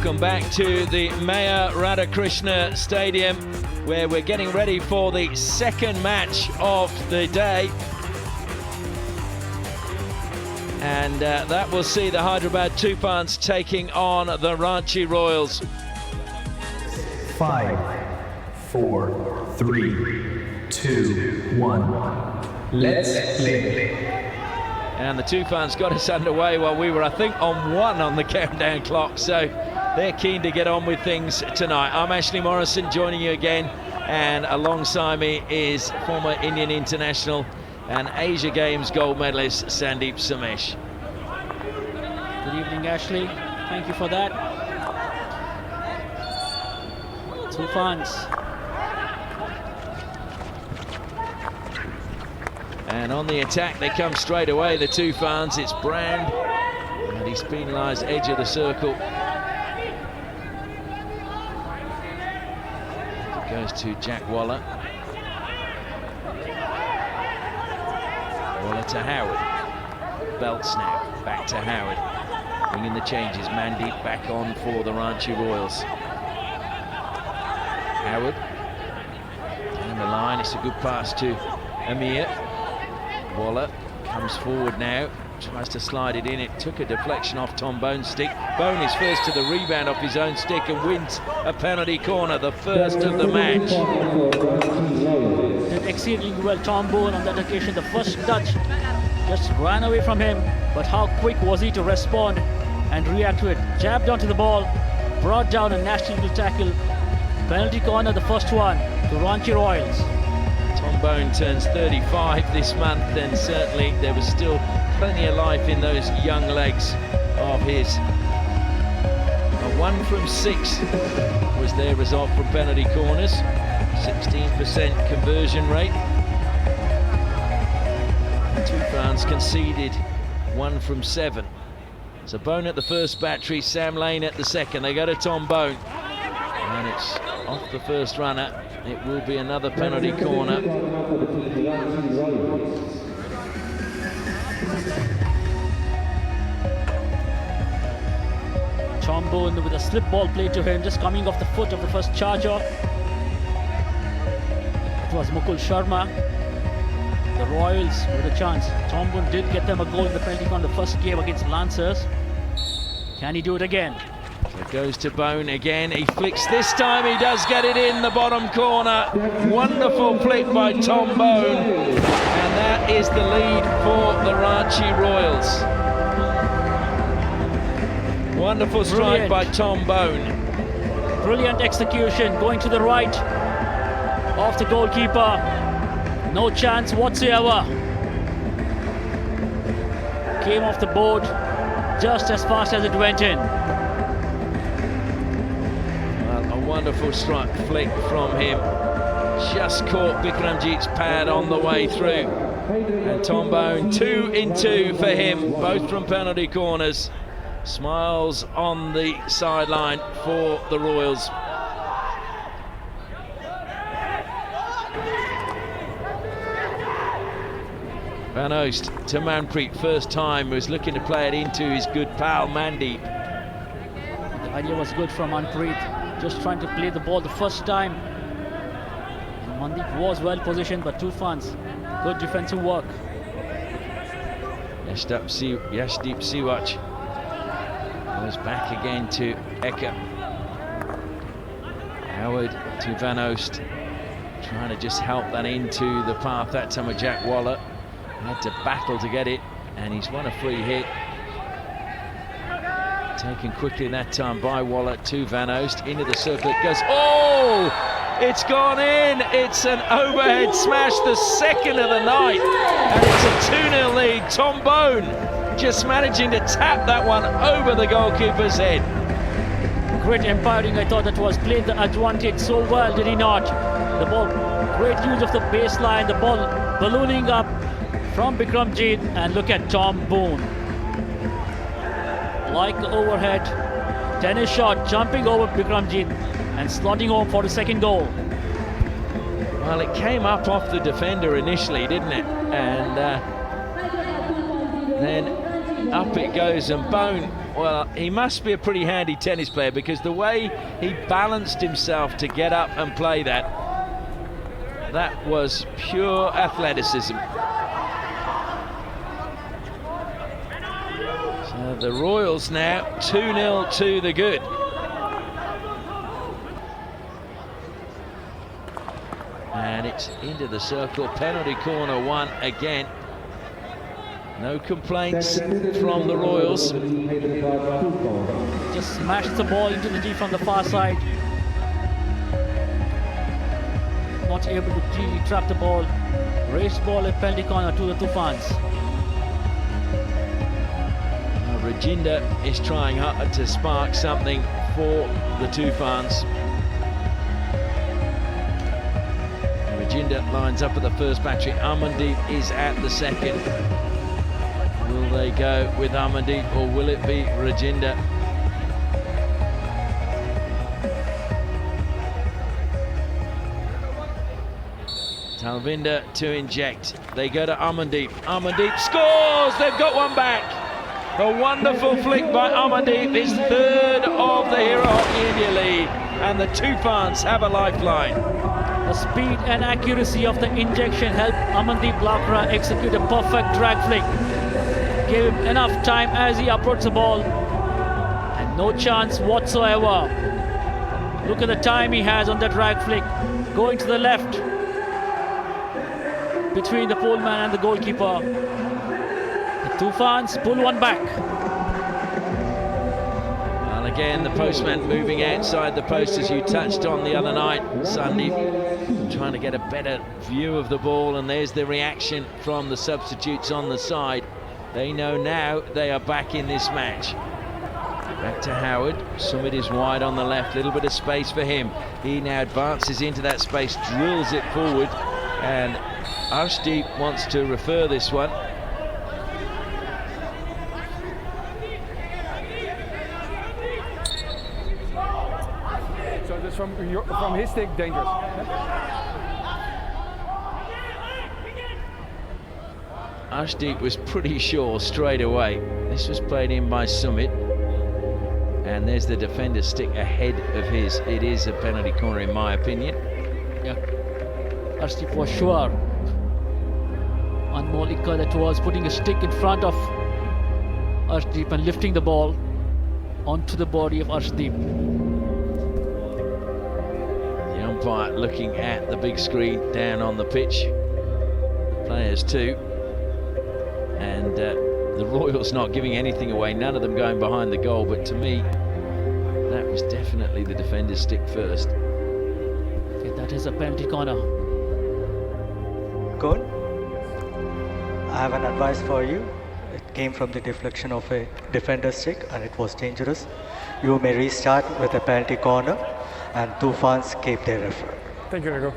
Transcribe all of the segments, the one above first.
Welcome back to the Mayor Radhakrishna Stadium, where we're getting ready for the second match of the day. And that will see the Hyderabad Toofans taking on the Ranchi Royals. 5, 4, 3, 2, 1. Let's play. And the Tupans got us underway while we were, I think, on 1 on the countdown clock. So they're keen to get on with things tonight. I'm Ashley Morrison, joining you again. And alongside me is former Indian international and Asia Games gold medalist Sandeep Samesh. Good evening, Ashley. Thank you for that. Tupans. And on the attack, they come straight away, the Toofans. It's Brand, and he's penalised edge of the circle. It goes to Jack Waller. Waller to Howard. Belts now, back to Howard. Bringing the changes, Mandeep back on for the Ranchi Royals. Howard, down the line, it's a good pass to Amir. Waller comes forward now, tries to slide it in. It took a deflection off Tom Bone's stick. Bone is first to the rebound off his own stick and wins a penalty corner, the first of the match. Did exceedingly well, Tom Bone, on that occasion. The first touch just ran away from him, but how quick was he to respond and react to it? Jabbed onto the ball, brought down a national tackle. Penalty corner, the first one to Ranchi Royals. Tom Bone turns 35 this month, and certainly there was still plenty of life in those young legs of his. A 1 from 6 was their result from penalty corners, 16% conversion rate. The Tupans conceded 1 from 7. So Bone at the first battery, Sam Lane at the second. They go to Tom Bone, and it's off the first runner. It will be another penalty corner. Tom Bone with a slip ball played to him, just coming off the foot of the first charger. It was Mukul Sharma. The Royals with a chance. Tom Bone did get them a goal in the penalty corner the first game against Lancers. Can he do it again? It goes to Bone again. He flicks this time. He does get it in the bottom corner. Wonderful flick by Tom Bone. And that is the lead for the Ranchi Royals. Wonderful strike by Tom Bone. Brilliant execution, going to the right of the goalkeeper. No chance whatsoever. Came off the board just as fast as it went in. Wonderful strike flick from him. Just caught Bikramjit's pad on the way through. And Tom Bone, 2 in 2 for him, both from penalty corners. Smiles on the sideline for the Royals. Van Oost to Manpreet, first time, was looking to play it into his good pal Mandeep. The idea was good from Manpreet. Just trying to play the ball the first time. Mandeep was well positioned, but Toofans, good defensive work. Yashdeep Siwach goes back again to Eka. Howard to Van Oost, trying to just help that into the path. That time of Jack Waller had to battle to get it, and he's won a free hit. Taken quickly that time by Waller to Van Oost, into the circle it goes. Oh! It's gone in! It's an overhead smash, the second of the night, and it's a 2-0 lead. Tom Bone just managing to tap that one over the goalkeeper's head. Great umpiring. I thought that was played the advantage so well, did he not? The ball, great use of the baseline, the ball ballooning up from Bikramjit, and look at Tom Bone. Like the overhead tennis shot, jumping over Bikramjit and slotting home for the second goal. Well, it came up off the defender initially, didn't it? And then up it goes, and Bone Well, he must be a pretty handy tennis player, because the way he balanced himself to get up and play that was pure athleticism. So the Royals now 2-0 to the good. And it's into the circle, penalty corner one again. No complaints from the Royals. Just smashed the ball into the D from the far side. Not able to really trap the ball. Raised ball at penalty corner to the Tufans. Rajinder is trying hard to spark something for the Tufans. Rajinder lines up at the first battery. Amandeep is at the second. Will they go with Amandeep, or will it be Rajinder? Talvinder to inject. They go to Amandeep. Amandeep scores! They've got one back. A wonderful flick by Amandeep, his third of the Hero Hockey India League, and the Tufans have a lifeline. The speed and accuracy of the injection helped Amandeep Lakra execute a perfect drag flick. Gave him enough time as he approached the ball, and no chance whatsoever. Look at the time he has on that drag flick, going to the left between the poleman and the goalkeeper. The Tufans pull one back. Well, again, the postman moving outside the post, as you touched on the other night, Sandeep, trying to get a better view of the ball, and there's the reaction from the substitutes on the side. They know now they are back in this match. Back to Howard. Sumit is wide on the left, little bit of space for him. He now advances into that space, drills it forward, and Arshdeep wants to refer this one. So that's from his stick, dangerous. Arshdeep was pretty sure straight away. This was played in by Sumit. And there's the defender's stick ahead of his. It is a penalty corner in my opinion. Yeah, Arshdeep for sure. Anmol Ikka, that was putting a stick in front of Arshdeep and lifting the ball onto the body of Arshdeep. The umpire looking at the big screen down on the pitch. The players too. And the Royals not giving anything away, none of them going behind the goal, but to me, that was definitely the defender's stick first. Okay, that is a penalty corner. Good. I have an advice for you. It came from the deflection of a defender's stick and it was dangerous. You may restart with a penalty corner, and Tufans keep their referee. Thank you, Rico.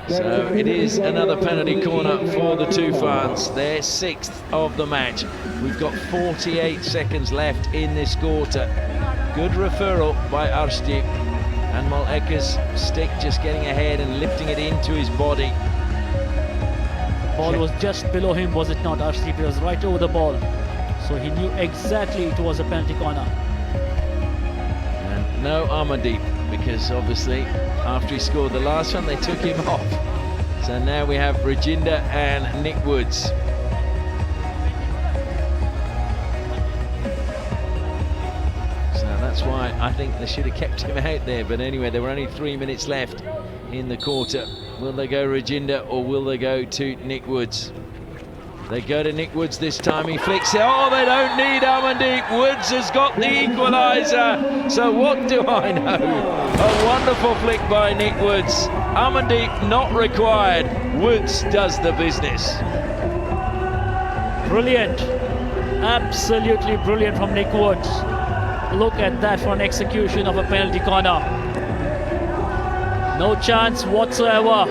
So it is another penalty corner for the Tufans, their sixth of the match. We've got 48 seconds left in this quarter. Good referral by Arshdeep. Anmol Ekka's stick just getting ahead and lifting it into his body. The ball was just below him, was it not? Arshdeep was right over the ball, so he knew exactly it was a penalty corner. And no Amandeep, because obviously after he scored the last one they took him off. So now we have Rajinder and Nick Woods. So that's why I think they should have kept him out there, but anyway, there were only 3 minutes left in the quarter. Will they go Rajinder or will they go to Nick Woods? They go to Nick Woods this time. He flicks it. Oh, they don't need Amandeep. Woods has got the equalizer. So what do I know? A wonderful flick by Nick Woods. Amandeep not required. Woods does the business. Brilliant. Absolutely brilliant from Nick Woods. Look at that for an execution of a penalty corner. No chance whatsoever.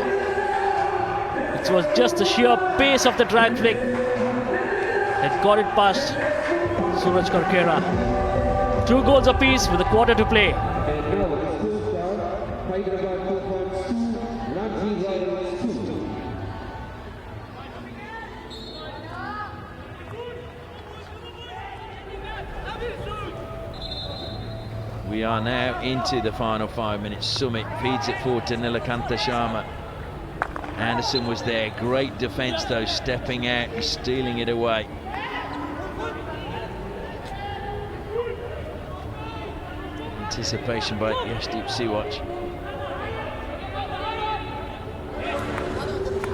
It was just the sheer pace of the drag flick that got it past Suraj Karkera. 2 goals apiece with a quarter to play. And now the still start, Hyderabad Toofans 2, Ranchi Royals 2. are now into the final 5 minutes. Sumit feeds it forward to Nilakanta Sharma. Anderson was there. Great defence though, stepping out and stealing it away. Anticipation by Yashdeep Siwach.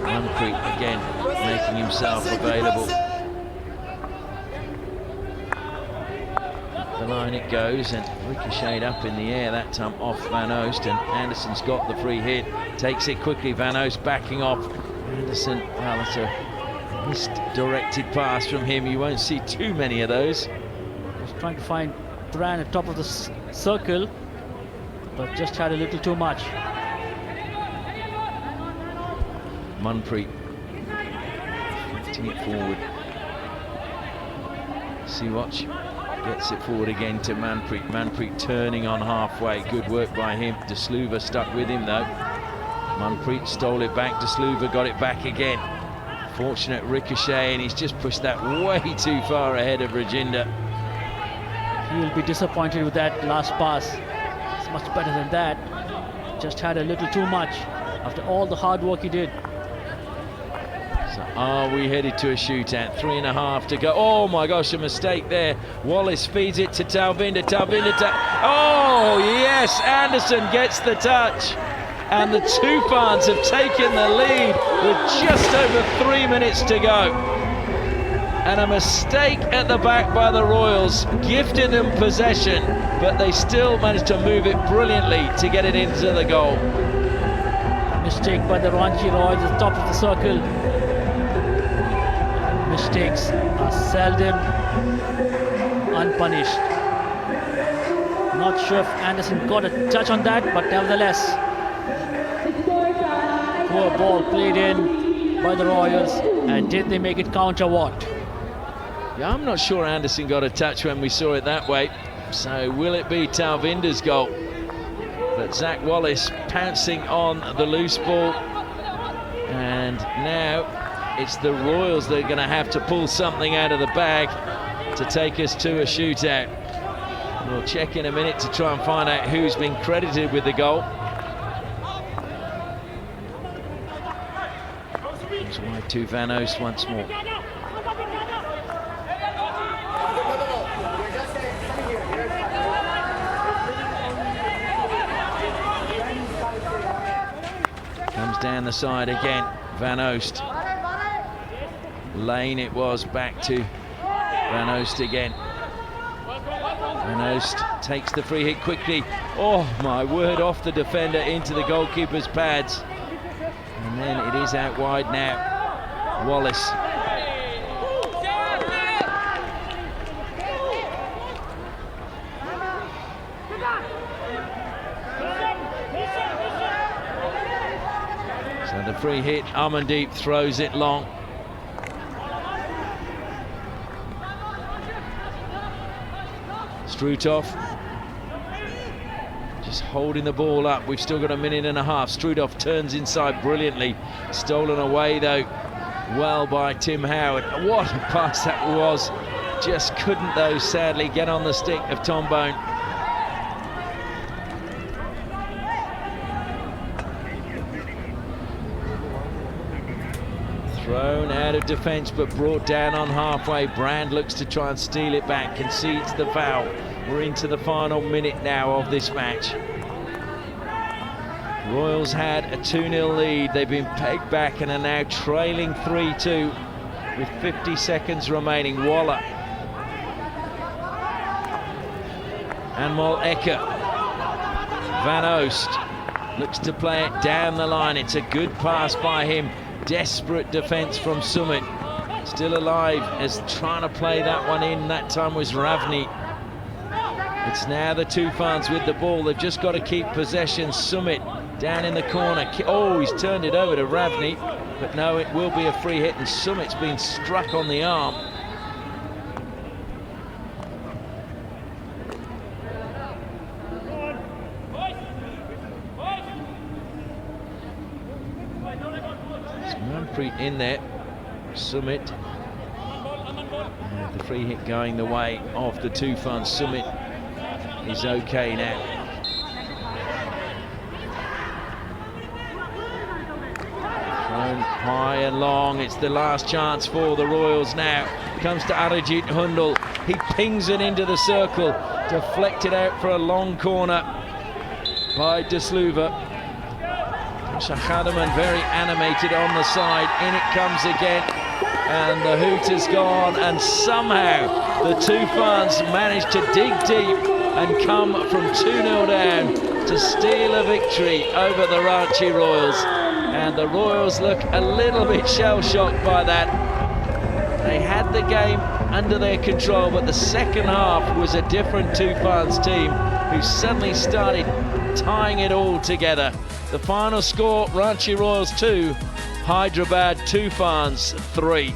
Manpreet again making himself available. The line it goes and ricocheted up in the air, that time off Van Oost, and Anderson's got the free hit, takes it quickly. Van Oost backing off. Anderson, well, it's a misdirected pass from him. You won't see too many of those. Was trying to find Tran at top of the circle, but just had a little too much. Manpreet lifting it forward. Siwach gets it forward again to Manpreet. Manpreet turning on halfway. Good work by him. De Sluva stuck with him though. Manpreet stole it back. De Sluva got it back again. Fortunate ricochet, and he's just pushed that way too far ahead of Rajinder. He will be disappointed with that last pass. It's much better than that. Just had a little too much after all the hard work he did. So are we headed to a shootout? 3.5 to go. Oh my gosh, a mistake there. Wallace feeds it to Talvinder. Oh yes, Anderson gets the touch. And the Tupans have taken the lead with just over 3 minutes to go. And a mistake at the back by the Royals gifted them possession, but they still managed to move it brilliantly to get it into the goal. Mistake by the Ranchi Royals at the top of the circle. Mistakes are seldom unpunished. Not sure if Anderson got a touch on that, but nevertheless, poor ball played in by the Royals. And did they make it count or what? Yeah, I'm not sure Anderson got a touch when we saw it that way. So will it be Talvinder's goal? But Zach Wallace pouncing on the loose ball. And now it's the Royals that are going to have to pull something out of the bag to take us to a shootout. We'll check in a minute to try and find out who's been credited with the goal. It's wide to Van Oost once more. Comes down the side again, Van Oost. Lane it was, back to Van Oost again. Van Oost takes the free hit quickly. Oh my word, off the defender into the goalkeeper's pads. And then it is out wide now. Wallace. So the free hit, Amandeep throws it long. Strutov just holding the ball up. We've still got a minute and a half. Strutov turns inside brilliantly. Stolen away though, well by Tim Howard. What a pass that was. Just couldn't though, sadly, get on the stick of Tom Bone. Thrown out of defence but brought down on halfway. Brand looks to try and steal it back, concedes the foul. We're into the final minute now of this match. Royals had a 2-0 lead. They've been pegged back and are now trailing 3-2 with 50 seconds remaining. Waller and Moleka. Van Oost looks to play it down the line. It's a good pass by him. Desperate defence from Sumit. Still alive as trying to play that one in. That time was Ravni. It's now the Toofans with the ball. They've just got to keep possession. Sumit down in the corner. Oh, he's turned it over to Ravni. But no, it will be a free hit, and Sumit's been struck on the arm. Manpreet in there. Sumit. And the free hit going the way of the Toofans. Sumit is okay now. Thrown high and long. It's the last chance for the Royals now. Comes to Arijit Hundal. He pings it into the circle. Deflected out for a long corner by Desluva. Shahadaman very animated on the side. In it comes again. And the hoot is gone. And somehow the Toofans managed to dig deep and come from 2-0 down to steal a victory over the Ranchi Royals. And the Royals look a little bit shell-shocked by that. They had the game under their control, but the second half was a different Tupans team who suddenly started tying it all together. The final score, Ranchi Royals 2, Hyderabad Toofans 3.